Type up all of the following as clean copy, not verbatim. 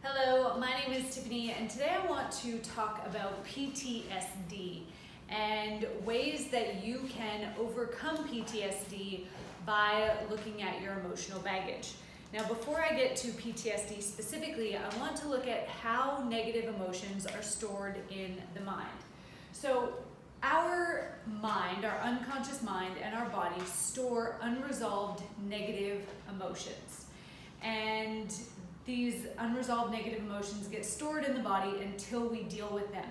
Hello, my name is Tiffany, and today I want to talk about PTSD and ways that you can overcome PTSD by looking at your emotional baggage. Now, before I get to PTSD specifically, I want to look at how negative emotions are stored in the mind. So, our mind, our unconscious mind, and our body store unresolved negative emotions. And these unresolved negative emotions get stored in the body until we deal with them.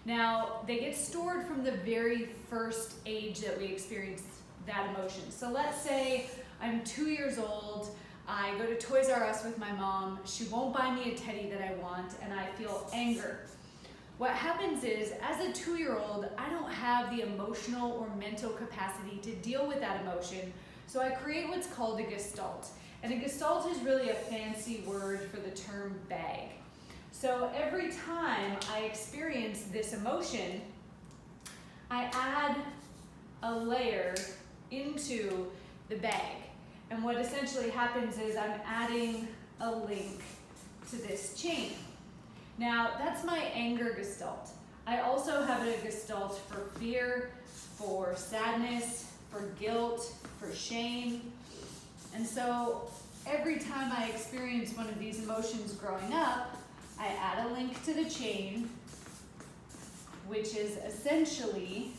Now, they get stored from the very first age that we experience that emotion. So let's say I'm 2 years old, I go to Toys R Us with my mom, she won't buy me a teddy that I want, and I feel anger. What happens is, as a 2-year-old, I don't have the emotional or mental capacity to deal with that emotion, so I create what's called a gestalt. And a gestalt is really a fancy word for the term bag. So every time I experience this emotion, I add a layer into the bag. And what essentially happens is I'm adding a link to this chain. Now, that's my anger gestalt. I also have a gestalt for fear, for sadness, for guilt, for shame. And so every time I experience one of these emotions growing up, I add a link to the chain, which is essentially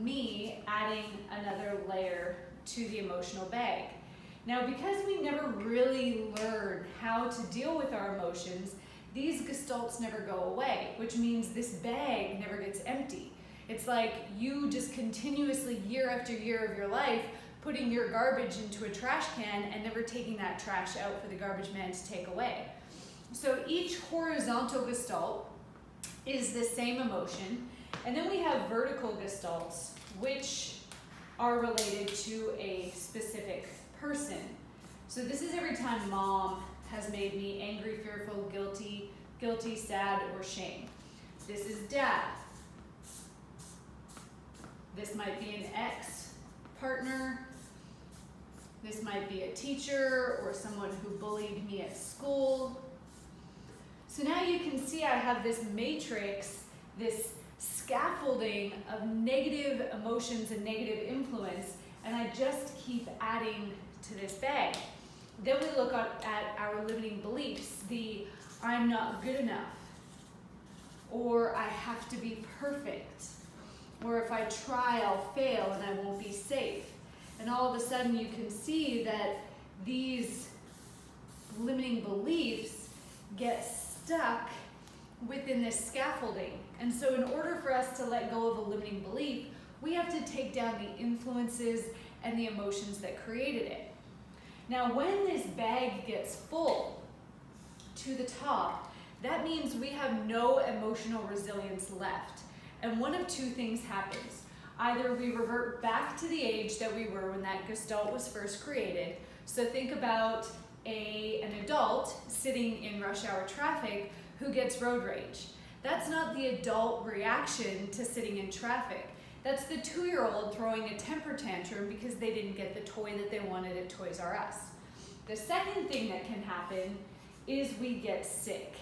me adding another layer to the emotional bag. Now, because we never really learn how to deal with our emotions, these gestalts never go away, which means this bag never gets empty. It's like you just continuously, year after year of your life, putting your garbage into a trash can and never taking that trash out for the garbage man to take away. So each horizontal gestalt is the same emotion, and then we have vertical gestalts, which are related to a specific person. So this is every time mom has made me angry, fearful, guilty, sad, or shame. This is dad. This might be an ex-partner. This might be a teacher or someone who bullied me at school. So now you can see I have this matrix, this scaffolding of negative emotions and negative influence, and I just keep adding to this bag. Then we look at our limiting beliefs, the I'm not good enough, or I have to be perfect, or if I try, I'll fail and I won't be safe. And all of a sudden you can see that these limiting beliefs get stuck within this scaffolding. And so in order for us to let go of a limiting belief, we have to take down the influences and the emotions that created it. Now, when this bag gets full to the top, that means we have no emotional resilience left. And one of two things happens. Either we revert back to the age that we were when that gestalt was first created. So think about an adult sitting in rush hour traffic who gets road rage. That's not the adult reaction to sitting in traffic. That's the 2-year-old throwing a temper tantrum because they didn't get the toy that they wanted at Toys R Us. The second thing that can happen is we get sick.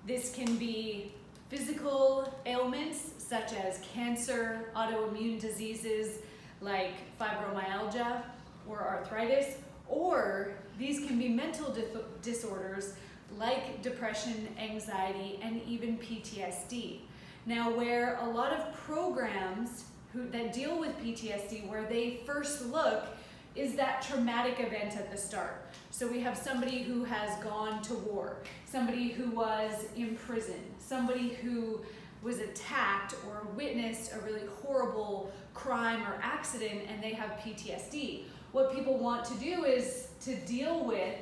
This can be physical ailments such as cancer, autoimmune diseases like fibromyalgia or arthritis, or these can be mental disorders like depression, anxiety, and even PTSD. Now, where a lot of programs that deal with PTSD, where they first look is that traumatic event at the start. So we have somebody who has gone to war, somebody who was in prison, somebody who was attacked or witnessed a really horrible crime or accident and they have PTSD. What people want to do is to deal with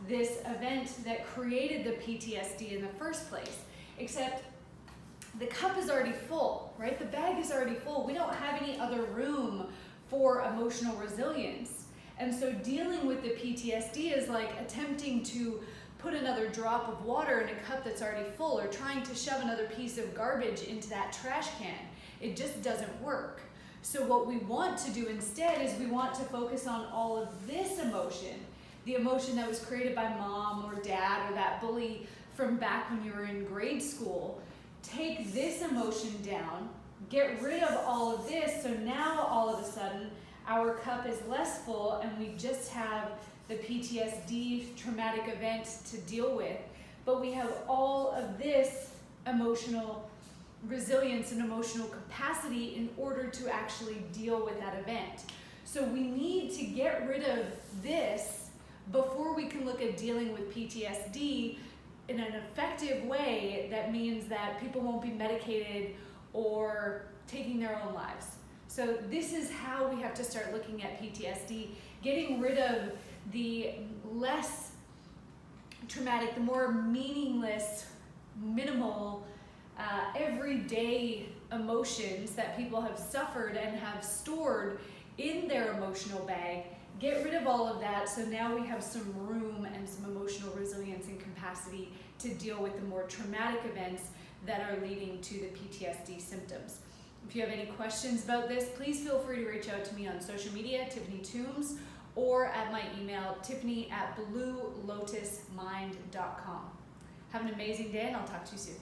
this event that created the PTSD in the first place, except the cup is already full, right? The bag is already full. We don't have any other room for emotional resilience. And so dealing with the PTSD is like attempting to put another drop of water in a cup that's already full, or trying to shove another piece of garbage into that trash can. It just doesn't work. So what we want to do instead is we want to focus on all of this emotion, the emotion that was created by mom or dad or that that bully from back when you were in grade school, take this emotion down, get rid of all of this, so now all of a sudden our cup is less full and we just have the PTSD traumatic event to deal with, but we have all of this emotional resilience and emotional capacity in order to actually deal with that event. So we need to get rid of this before we can look at dealing with PTSD in an effective way. That means that people won't be medicated or taking their own lives. So this is how we have to start looking at PTSD, getting rid of the less traumatic, the more meaningless, minimal, everyday emotions that people have suffered and have stored in their emotional bag. Get rid of all of that so now we have some room and some emotional resilience and capacity to deal with the more traumatic events that are leading to the PTSD symptoms. If you have any questions about this, please feel free to reach out to me on social media, Tiffany Toombs, or at my email, tiffany@bluelotusmind.com. Have an amazing day, and I'll talk to you soon.